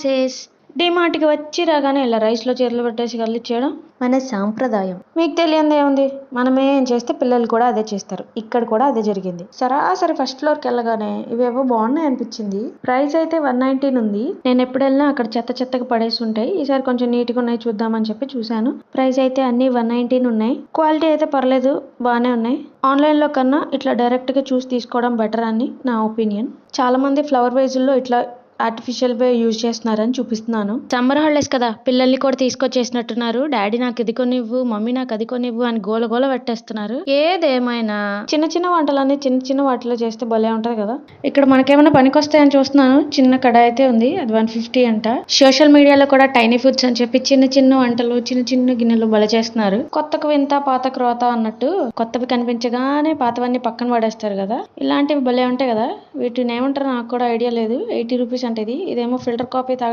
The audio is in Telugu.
సేస్ డిమార్ట్కి వచ్చి రాగానే ఇలా రైస్లో చేతులు పెట్టేసి కదిలిచ్చేయడం మన సాంప్రదాయం. మీకు తెలియంది ఏముంది, మనమే ఏం చేస్తే పిల్లలు కూడా అదే చేస్తారు. ఇక్కడ కూడా అదే జరిగింది. సరాసరి ఫస్ట్ ఫ్లోర్కి వెళ్ళగానే ఇవేవో బాగున్నాయి అనిపించింది. ప్రైస్ అయితే 119 ఉంది. నేను ఎప్పుడు వెళ్ళినా అక్కడ చెత్త చెత్తగా పడేసి ఉంటాయి. ఈసారి కొంచెం నీట్గా ఉన్నాయి చూద్దామని చెప్పి చూశాను. ప్రైస్ అయితే అన్ని 119 ఉన్నాయి. క్వాలిటీ అయితే పర్లేదు, బాగానే ఉన్నాయి. ఆన్లైన్లో కన్నా ఇట్లా డైరెక్ట్గా చూసి తీసుకోవడం బెటర్ అని నా ఒపీనియన్. చాలా మంది ఫ్లవర్ వేజుల్లో ఇట్లా ఆర్టిఫిషియల్ వే యూజ్ చేస్తున్నారని చూపిస్తున్నాను. సమ్మర్ హాలిడేస్ కదా, పిల్లల్ని కూడా తీసుకొచ్చేసినట్టున్నారు. డాడీ నాకు ఇది కొనివ్వు, మమ్మీ నాకు అది కొనివ్వు అని గోల గోల పెట్టేస్తున్నారు. ఏదేమైనా చిన్న చిన్న వంటలన్నీ చిన్న చిన్న వాటిలో చేస్తే భలే ఉంటది కదా. ఇక్కడ మనకేమైనా పనికొస్తాయని చూస్తున్నాను. చిన్న కడాయి అయితే ఉంది, అది 150 అంట. సోషల్ మీడియాలో కూడా టైనీ ఫుడ్స్ అని చెప్పి చిన్న చిన్న వంటలు చిన్న చిన్న గిన్నెలు భలే చేస్తున్నారు. కొత్తకు వింత పాతకు రోత అన్నట్టు కొత్తవి కనిపించగానే పాతవన్నీ పక్కన పడేస్తారు కదా. ఇలాంటివి భలే ఉంటాయి కదా. వీటిని ఏమంటారో నాకు కూడా ఐడియా లేదు. 80 రూపీస్ అంటే ఇదేమో ఫిల్టర్ కాఫీ